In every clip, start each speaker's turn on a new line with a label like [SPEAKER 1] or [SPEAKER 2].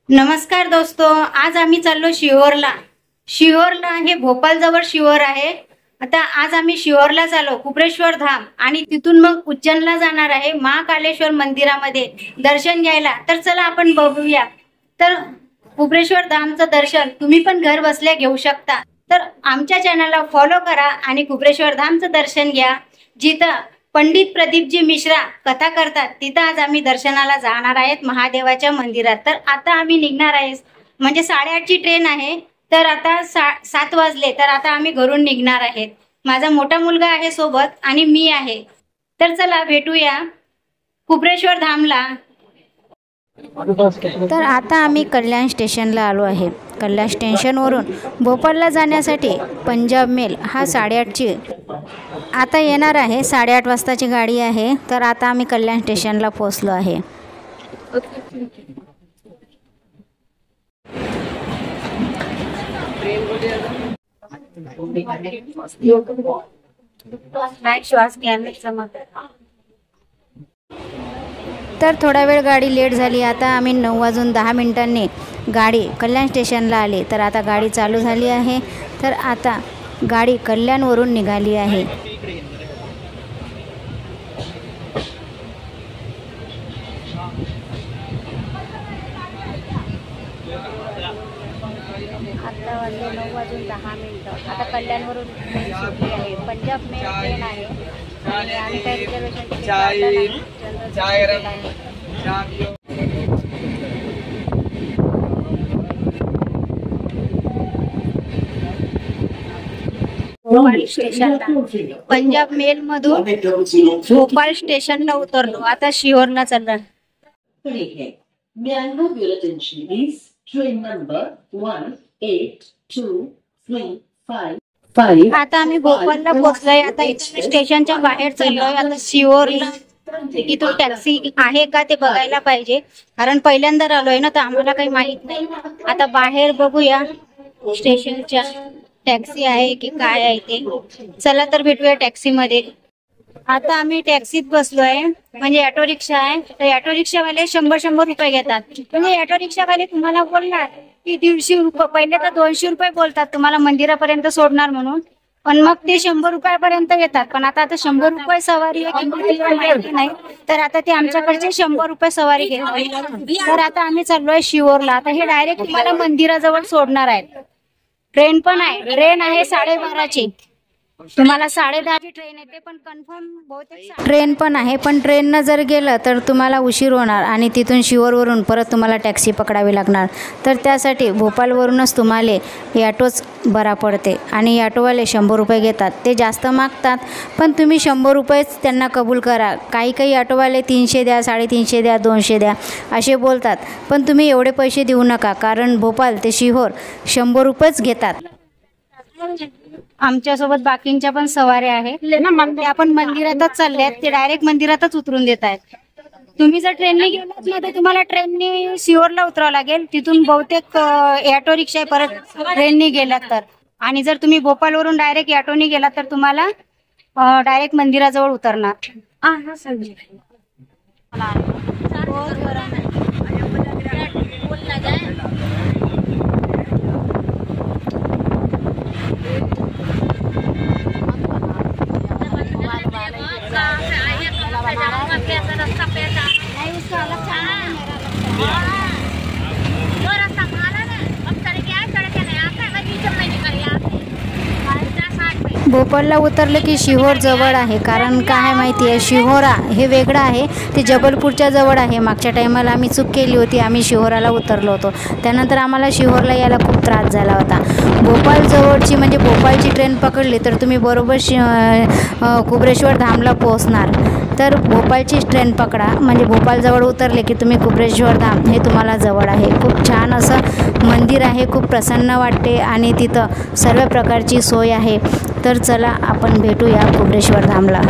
[SPEAKER 1] नमस्कार दोस्तों, आज आम्ही चाललो शिहोरला। शिहोरला हे भोपाळ जवळ शिहोर आहे। आता आज आम्ही शिहोरला चाललो कुबरेश्वर धाम आणि तिथून मग उज्जैनला जाणार आहे महाकालेश्वर मंदिरामध्ये दर्शन घ्यायला। तर चला आपण बघूया। तर कुबरेश्वर धामचं दर्शन तुम्ही पण घर बसल्या घेऊ शकता। तर आमच्या चॅनलला फॉलो करा आणि कुबरेश्वर धामचं दर्शन घ्या। जिथं पंडित प्रदीपजी मिश्रा कथा करतात तिथं आज आम्ही दर्शनाला जाणार आहेत महादेवाच्या मंदिरात। तर आता आम्ही निघणार आहे, म्हणजे 8:30 ची ट्रेन आहे। तर आता 7 वाजले, तर आता आम्ही घरून निघणार आहेत। माझा मोठा मुलगा आहे सोबत आणि मी आहे। तर चला भेटूया कुबरेश्वर धामला।
[SPEAKER 2] तर आता आम्ही कल्याण स्टेशनला आलो आहे। कल्याण स्टेशनवरून भोपाळला जाण्यासाठी पंजाब मेल हा 8:30ची आता येणार आहे। 8:30 वाजताची गाडी आहे। तर आता आम्ही कल्याण स्टेशनला पोहोचलो आहे। तर थोडा वेळ गाडी लेट झाली। आता आम्ही 9:10 गाडी कल्याण स्टेशनला आले। तर आता गाडी चालू झाली आहे। तर आता गाडी कल्याणवरून निघाली आहे। आता वाजले 9:10। आता कल्याणवरून ट्रेन सुटली आहे। पंजाब मेल ट्रेन आहे आणि आम्ही काही रिझर्वेशन
[SPEAKER 1] पंजाब मेल मधून भोपाळ स्टेशनला उतरलो। आता शिहोरला चालणार। आता आम्ही भोपाळला पोहोचलोय। आता इथे स्टेशनच्या बाहेर चाललोय। आता शिहोरला इथून टॅक्सी आहे का ते बघायला पाहिजे, कारण पहिल्यांदा आलोय ना, तर आम्हाला काही माहित नाही। आता बाहेर बघूया स्टेशनच्या टॅक्सी आहे की काय आहे ते। चला तर भेटूया टॅक्सी मध्ये। आता आम्ही टॅक्सीत बसलोय, म्हणजे ऑटो रिक्षा आहे। तर ऑटो रिक्षावाले 100 रुपये घेतात। म्हणजे ऑटो रिक्षावाले तुम्हाला बोलणार की 150 रुपये, पहिले तर 200 रुपये बोलतात तुम्हाला मंदिरापर्यंत सोडणार म्हणून, पण मग ते 100 रुपयापर्यंत येतात। पण आता 100 रुपये सवारी आहे की माहिती नाही, तर आता ते आमच्याकडचे 100 रुपये सवारी घेतात। तर आता आम्ही चाललोय शिहोरला। आता हे डायरेक्ट तुम्हाला मंदिराजवळ सोडणार आहेत। ट्रेन पण आहे, ट्रेन आहे 12:30ची। तुम्हाला 10:30ची ट्रेन येते, पण कन्फर्म बहुतेक
[SPEAKER 2] ट्रेन पण आहे। पण ट्रेननं जर गेलं तर तुम्हाला उशीर होणार आणि तिथून शिहोरवरून परत तुम्हाला टॅक्सी पकडावी लागणार। तर त्यासाठी भोपाळवरूनच तुम्हाला ॲटोच बरा पडते आणि ॲटोवाले 100 रुपये घेतात। ते जास्त मागतात, पण तुम्ही 100 रुपयेच त्यांना कबूल करा। काही ॲटोवाले 300 द्या, 350 द्या, 200 द्या असे बोलतात, पण तुम्ही एवढे पैसे देऊ नका, कारण भोपाळ ते शिहोर 100 रुपयेच घेतात।
[SPEAKER 1] आमच्या सोबत बाकींच्या पण सवाऱ्या आहेत, ते आपण मंदिरातच चालले आहेत। ते डायरेक्ट मंदिरातच उतरून देत आहेत। तुम्ही जर ट्रेनने गेलात ना, तर तुम्हाला ट्रेनने शिहोरला उतरावं लागेल। तिथून बहुतेक ऑटो रिक्षा परत ट्रेनने गेलात तर, आणि जर तुम्ही भोपाळवरून डायरेक्ट ऑटोने गेलात तर तुम्हाला डायरेक्ट मंदिराजवळ उतरणार।
[SPEAKER 2] भोपाळला उतरलं की शिहोर जवळ आहे, कारण काय माहिती आहे, शिहोरा हे वेगळं आहे, ते जबलपूरच्या जवळ आहे। मागच्या टायमाला आम्ही चूक केली होती, आम्ही शिहोराला उतरलो होतो, त्यानंतर आम्हाला शिहोरला यायला खूप त्रास झाला होता। भोपाळ जवळची म्हणजे भोपाळची ट्रेन पकडली तर तुम्ही बरोबर कुबरेश्वर धामला पोहोचणार। तर भोपाळची ट्रेन पकडा, म्हणजे भोपाळजवळ उतरले की तुम्ही कुबरेश्वर धाम हे तुम्हाला जवळ आहे। खूप छान असं मंदिर आहे, खूप प्रसन्न वाटते आणि तिथं सर्व प्रकारची सोय आहे। तर चला आपण भेटूया कुबरेश्वर धामला।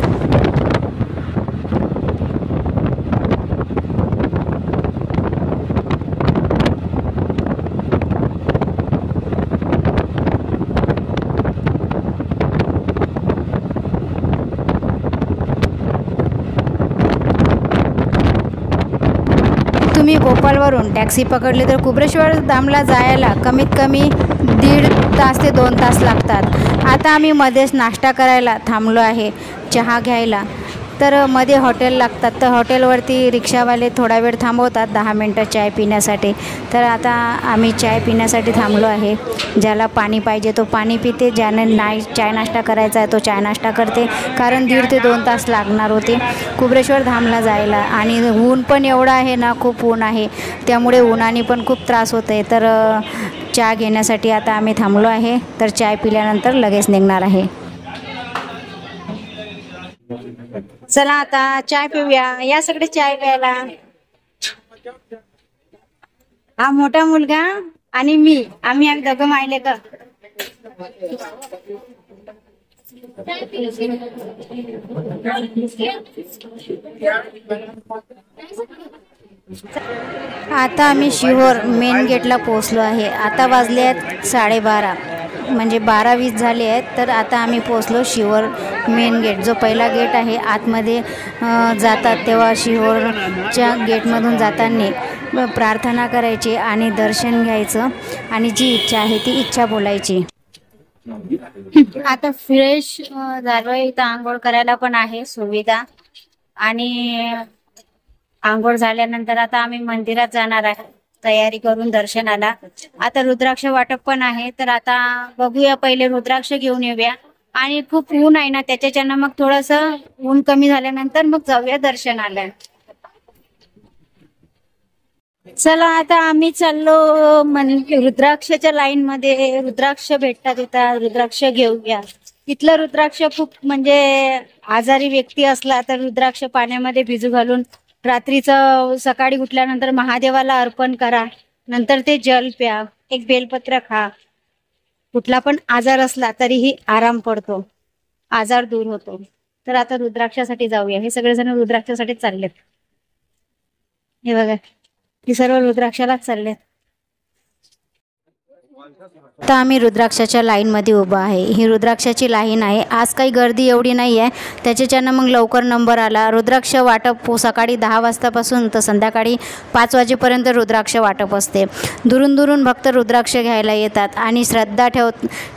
[SPEAKER 2] तुम्ही भोपाळवरून टॅक्सी पकडली तर कुबरेश्वर धामला जायला कमीत कमी 1.5 तास ते 2 तास लागतात. आता आम्ही मध्येच नाश्ता करायला थांबलो आहे, चहा घ्यायला. तर मध्ये हॉटेल लागतात, तर हॉटेलवरती रिक्षावाले थोडा वेळ थांबवतात 10 मिनटं चाय पिण्यासाठी. तर आता आम्ही चाय पिण्यासाठी थांबलो आहे. ज्याला पाणी पाहिजे तो पाणी पिते, ज्याने नाही चाय नाश्ता करायचा आहे तो चाय नाश्ता करते, कारण 1.5 ते 2 तास लागणार होते कुबरेश्वर धामला जायला. आणि ऊन पण एवढं आहे ना, खूप ऊन आहे, त्यामुळे उन्हाने पण खूप त्रास होत आहे. तर चहा घेण्यासाठी आता आम्ही थांबलो आहे. तर चाय पिल्यानंतर लगेच निघणार आहे.
[SPEAKER 1] चला आता चाय पिऊया, या सगळे चाय प्यायला. हा मोठा मुलगा आणि मी, आम्ही दोघं मायले का.
[SPEAKER 2] आता आम्ही शिहोर मेन गेटला पोहोचलो आहे. आता वाजले आहेत 12:30, म्हणजे 12:20 झाले आहेत. तर आता आम्ही पोहोचलो शिहोर मेन गेट, जो पहिला गेट आहे. आतमध्ये जातात तेव्हा शिहोरच्या गेटमधून जाताना प्रार्थना करायची आणि दर्शन घ्यायचं, आणि जी इच्छा आहे ती इच्छा बोलायची.
[SPEAKER 1] आता फ्रेश झालोय, इथं आंघोळ करायला पण आहे सुविधा. आणि आंघोळ झाल्यानंतर आता आम्ही मंदिरात जाणार आहे तयारी करून दर्शनाला. आता रुद्राक्ष वाटप पण आहे, तर आता बघूया, पहिले रुद्राक्ष घेऊन येऊया. आणि खूप ऊन आहे ना, त्याच्यानं मग थोडंसं ऊन कमी झाल्यानंतर मग जाऊया दर्शनाला. चला आता आम्ही चाललो रुद्राक्षच्या लाईन मध्ये. रुद्राक्ष भेटतात इथं, रुद्राक्ष घेऊया. इथलं रुद्राक्ष खूप, म्हणजे आजारी व्यक्ती असला तर रुद्राक्ष पाण्यामध्ये भिजू घालून रात्रीचं सकाळी उठल्यानंतर महादेवाला अर्पण करा, नंतर ते जल प्या, एक बेलपत्र खा. कुठला पण आजार असला तरीही आराम पडतो, आजार दूर होतो. तर आता रुद्राक्षासाठी जाऊया. हे सगळेजण रुद्राक्षासाठी चाललेत. हे बघा, ही सर्व रुद्राक्षालाच चाललेत.
[SPEAKER 2] आता आम्ही रुद्राक्षाच्या लाईनमध्ये उभा आहे. ही रुद्राक्षाची लाईन आहे. आज काही गर्दी एवढी नाही आहे, त्याच्याच्यानं मग लवकर नंबर आला. रुद्राक्ष वाटप सकाळी 10 वाजतापासून तर संध्याकाळी 5 वाजेपर्यंत रुद्राक्ष वाटप असते. दुरून दुरून भक्त रुद्राक्ष घ्यायला येतात आणि श्रद्धा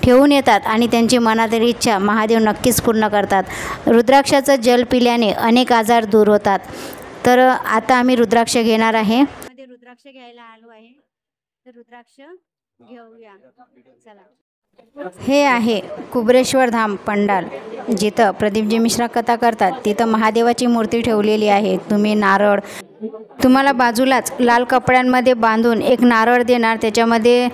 [SPEAKER 2] ठेवून येतात, आणि त्यांची मनातील इच्छा महादेव नक्कीच पूर्ण करतात. रुद्राक्षाचं जल पिल्याने अनेक आजार दूर होतात. तर आता आम्ही रुद्राक्ष घेणार आहे.
[SPEAKER 1] रुद्राक्ष घ्यायला आलो आहे, तर रुद्राक्ष घेऊया. चला.
[SPEAKER 2] हे आहे कुबरेश्वर धाम पंडाल, जिथं प्रदीपजी मिश्रा कथा करतात. तिथं महादेवाची मूर्ती ठेवलेली आहे. तुम्ही नारळ, तुम्हाला बाजूलाच लाल कपड्यांमध्ये बांधून एक नारळ देणार, त्याच्यामध्ये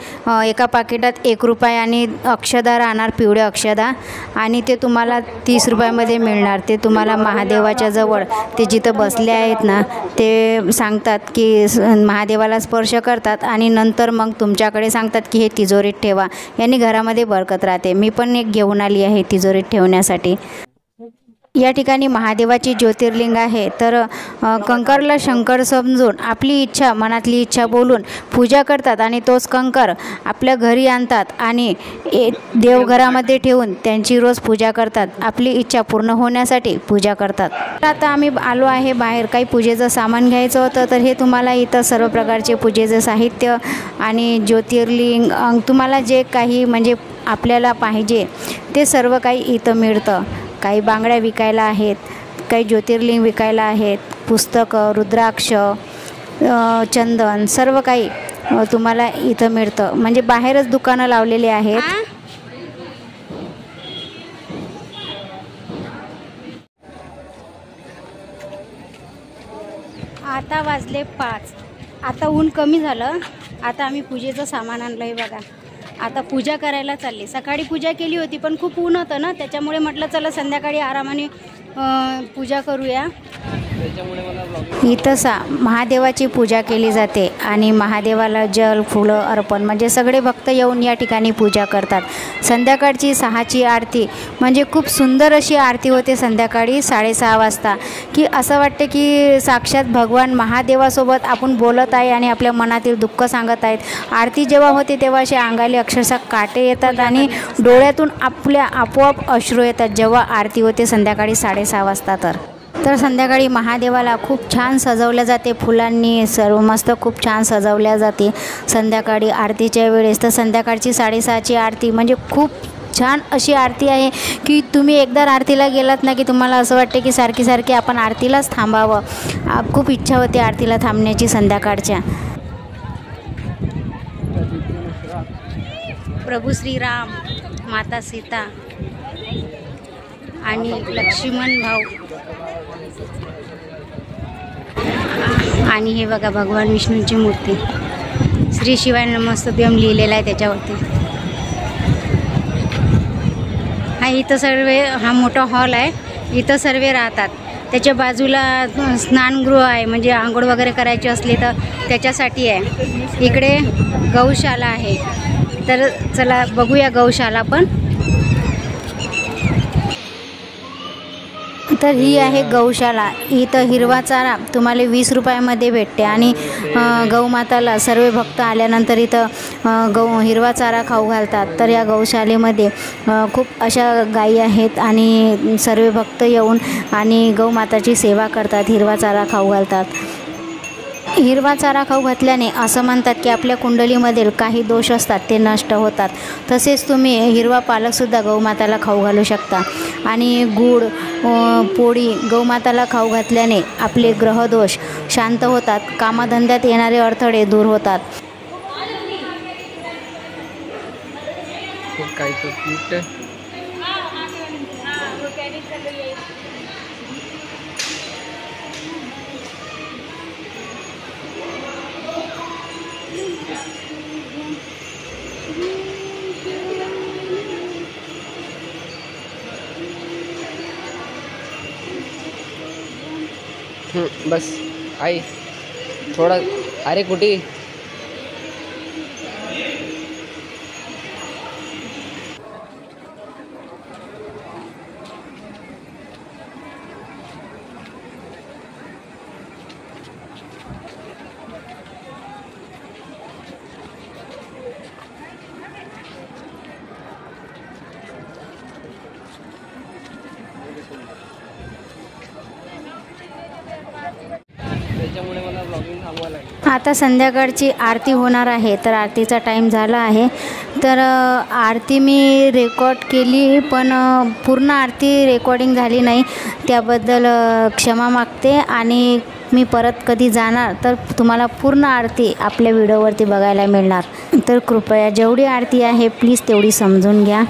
[SPEAKER 2] एका पाकिटात 1 रुपया आणि अक्षदा राहणार, पिवळ्या अक्षदा, आणि ते तुम्हाला 30 रुपयामध्ये मिळणार. ते तुम्हाला महादेवाच्या जवळ ते जिथं बसले आहेत ना, ते सांगतात की महादेवाला स्पर्श करतात, आणि नंतर मग तुमच्याकडे सांगतात की हे तिजोरीत ठेवा, यांनी घरामध्ये बरकत राहते. मी पण एक घेऊन आली आहे तिजोरीत ठेवण्यासाठी. या ठिकाणी महादेवाची ज्योतिर्लिंग आहे. तर कंकरला शंकर समजून आपली इच्छा, मनातली इच्छा बोलून पूजा करतात, आणि तोच कंकर आपल्या घरी आणतात आणि देवघरामध्ये ठेवून त्यांची रोज पूजा करतात. आपली इच्छा पूर्ण होण्यासाठी पूजा करतात. तर आता आम्ही आलो आहे बाहेर. काही पूजेचं सामान घ्यायचं होतं, तर हे तुम्हाला इथं सर्व प्रकारचे पूजेचं साहित्य आणि ज्योतिर्लिंग, तुम्हाला जे काही म्हणजे आपल्याला पाहिजे ते सर्व काही इथं मिळतं. काही बांगड्या विकायला आहेत, काही ज्योतिर्लिंग विकायला आहेत, पुस्तकं, रुद्राक्ष, चंदन, सर्व काही तुम्हाला इथं मिळतं. म्हणजे बाहेरच दुकानं लावलेली आहेत.
[SPEAKER 1] आता वाजले 5. आता ऊन कमी झालं. आता आम्ही पूजेचं सामान आणलं आहे बघा. आता पूजा करायला चालली. सकाळी पूजा केली होती पण खूप ऊन होतं ना, त्याच्यामुळे म्हटलं चला संध्याकाळी आरामाने पूजा करूया.
[SPEAKER 2] इथं महादेवाची पूजा केली जाते आणि महादेवाला जल, फुलं अर्पण, म्हणजे सगळे भक्त येऊन या ठिकाणी पूजा करतात. संध्याकाळची 6ची आरती, म्हणजे खूप सुंदर अशी आरती होते संध्याकाळी 6:30 वाजता, की असं वाटते की साक्षात भगवान महादेवासोबत आपण बोलत आहे आणि आपल्या मनातील दुःख सांगत आहेत. आरती जेव्हा होते तेव्हा असे अंगाले अक्षरशः काटे येतात आणि डोळ्यातून आपल्या आपोआप अश्रू येतात जेव्हा आरती होते संध्याकाळी 6:30 वाजता. तर तर संध्याकाळी महादेवाला खूप छान सजवल्या जाते फुलांनी, सर्व मस्त खूप छान सजवल्या जाते संध्याकाळी आरतीच्या वेळेस. तर संध्याकाळची 6:30ची आरती म्हणजे खूप छान अशी आरती आहे की तुम्ही एकदा आरतीला गेलात ना की तुम्हाला असं वाटते की सारखी सारखी आपण आरतीलाच थांबावं. खूप इच्छा होते आरतीला थांबण्याची संध्याकाळच्या. प्रभू श्रीराम, माता सीता आणि लक्ष्मण भाऊ आणि हे बघा भगवान विष्णूंची मूर्ती, श्री शिवाय नमस्तुभ्यम लिहिलेलं आहे त्याच्यावरती. इथं सर्व हा मोठा हॉल आहे, इथं सर्व राहतात. त्याच्या बाजूला स्नानगृह आहे, म्हणजे आंघोळ वगैरे करायची असली तर त्याच्यासाठी आहे. इकडे गौशाला आहे, तर चला बघूया गौशाला पण. तर ही आहे गौशाला. इथं हिरवा चारा तुम्हाला 20 रुपयामध्ये भेटते आणि गौमाताला सर्व भक्त आल्यानंतर इथं हिरवा चारा खाऊ घालतात. तर या गौशालेमध्ये खूप अशा गायी आहेत आणि सर्व भक्त येऊन आणि गौमाताची सेवा करतात, हिरवा चारा खाऊ घालतात. हिरवा चारा खाऊ घातल्याने असं म्हणतात की आपल्या कुंडलीमधील काही दोष असतात ते नष्ट होतात. तसेच तुम्ही हिरवा पालकसुद्धा गौमाताला खाऊ घालू शकता. आणि गूळ पोळी गौमाताला खाऊ घातल्याने आपले ग्रहदोष शांत होतात, कामधंद्यात येणारे अडथळे दूर होतात.
[SPEAKER 3] बस आई थोड़ा, अरे कुटी
[SPEAKER 2] आता संध्याकाळची आरती होणार आहे, तर आरतीचा टाईम झाला आहे. तर आरती मी रेकॉर्ड केली पण पूर्ण आरती रेकॉर्डिंग झाली नाही, त्याबद्दल क्षमा मागते. आणि मी परत कधी जाणार तर तुम्हाला पूर्ण आरती आपल्या व्हिडिओवरती बघायला मिळणार. तर कृपया जेवढी आरती आहे प्लीज तेवढी समजून घ्या.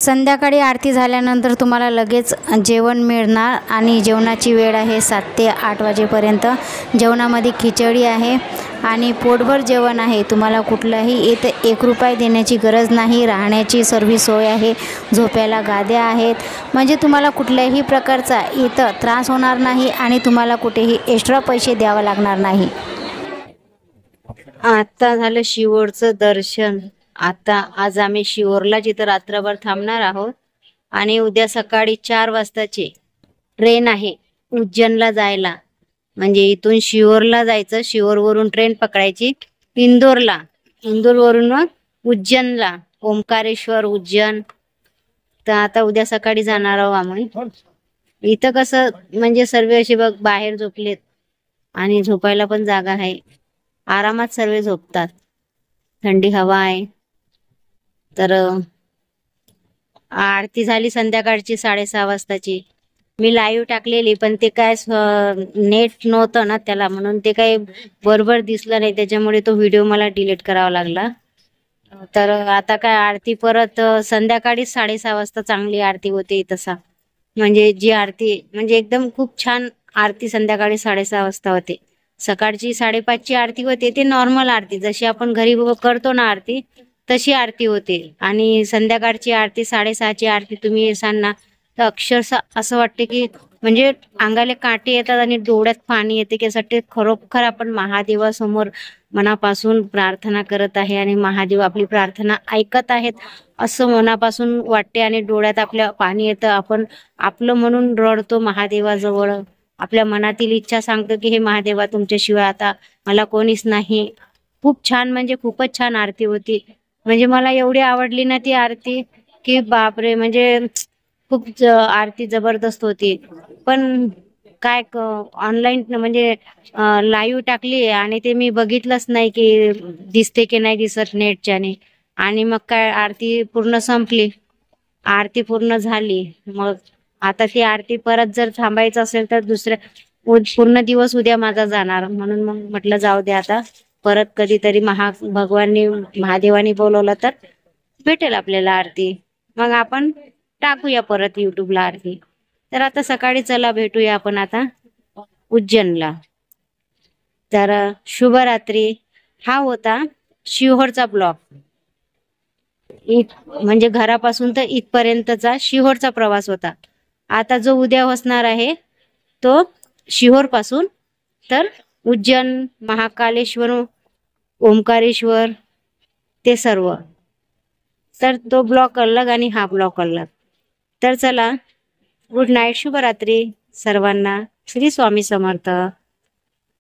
[SPEAKER 2] संध्याकाळी आरती झाल्यानंतर तुम्हाला लगेच जेवण मिळणार आणि जेवणाची वेळ आहे 7 ते 8 वाजेपर्यंत. जेवणामध्ये खिचडी आहे आणि पोटभर जेवण आहे. तुम्हाला कुठलाही इथं 1 रुपया देण्याची गरज नाही. राहण्याची सर्व सोय आहे, झोपायला गाद्या आहेत. म्हणजे तुम्हाला कुठल्याही प्रकारचा इथं त्रास होणार नाही आणि तुम्हाला कुठेही एक्स्ट्रा पैसे द्यावे लागणार नाही.
[SPEAKER 1] आता झालं शिवोरचं दर्शन. आता आज आम्ही शिवोरला जिथं रात्रभर थांबणार आहोत आणि उद्या सकाळी 4 वाजताची ट्रेन आहे उज्जैनला जायला. म्हणजे इथून शिवोरला जायचं, शिवोरवरून ट्रेन पकडायची इंदोरला, इंदोरवरून मग उज्जैनला, ओंकारेश्वर उज्जैन. तर आता उद्या सकाळी जाणार आहोत आम्ही. इथं कसं म्हणजे सर्व असे बघ बाहेर झोपलेत आणि झोपायला पण जागा आहे. आरामात सर्व झोपतात, थंडी हवा आहे. तर आरती झाली संध्याकाळची 6:30 वाजताची. मी लाईव्ह टाकलेली पण ते काय नेट नव्हतं ना त्याला, म्हणून ते काही बरोबर दिसलं नाही. त्याच्यामुळे तो व्हिडिओ मला डिलीट करावा लागला. तर आता काय आरती परत संध्याकाळी 6:30 वाजता चांगली आरती होते तसा. म्हणजे जी आरती म्हणजे एकदम खूप छान आरती संध्याकाळी 6:30 वाजता होते. सकाळची 5:30ची आरती होते ते नॉर्मल आरती, जशी आपण घरी करतो ना आरती तशी आरती होते. आणि संध्याकाळची आरती 6:30ची आरती तुम्ही येसाल ना तर अक्षरशः असं वाटते की म्हणजे अंगाला काटे येतात आणि डोळ्यात पाणी येते की असं वाटते खरोखर आपण महादेवासमोर मनापासून प्रार्थना करत आहे आणि महादेव आपली प्रार्थना ऐकत आहेत असं मनापासून वाटते. आणि डोळ्यात आपल्या पाणी येतं. आपण आपलं म्हणून रडतो महादेवाजवळ, आपल्या मनातील इच्छा सांगतो की हे महादेवा तुमच्याशिवाय आता मला कोणीच नाही. खूप छान म्हणजे खूपच छान आरती होती. म्हणजे मला एवढी आवडली ना ती आरती की बापरे, म्हणजे खूप आरती जबरदस्त होती. पण काय ऑनलाईन म्हणजे लाईव्ह टाकली आणि ते मी बघितलंच नाही की दिसते की नाही दिसत नेटच्याने. आणि मग काय आरती पूर्ण संपली, आरती पूर्ण झाली. मग आता ती आरती परत जर थांबायचं असेल तर पूर्ण दिवस उद्या माझा जाणार. म्हणून मग म्हटलं जाऊ दे, आता परत कधीतरी भगवाननी महादेवानी बोलवलं तर भेटेल आपल्याला आरती, मग आपण टाकूया परत युट्यूबला आरती. तर आता सकाळी चला भेटूया आपण आता उज्जैनला. तर शुभरात्री. हा होता शिहोरचा ब्लॉग. म्हणजे घरापासून तर इथपर्यंतचा शिहोरचा प्रवास होता. आता जो उद्या असणार आहे तो शिहोर पासून तर उज्जैन, महाकालेश्वर, ओंकारेश्वर ते सर्व. तर तो ब्लॉग अलग आणि हा ब्लॉग अलग. तर चला, गुड नाईट, शुभरात्री सर्वांना. श्री स्वामी समर्थ.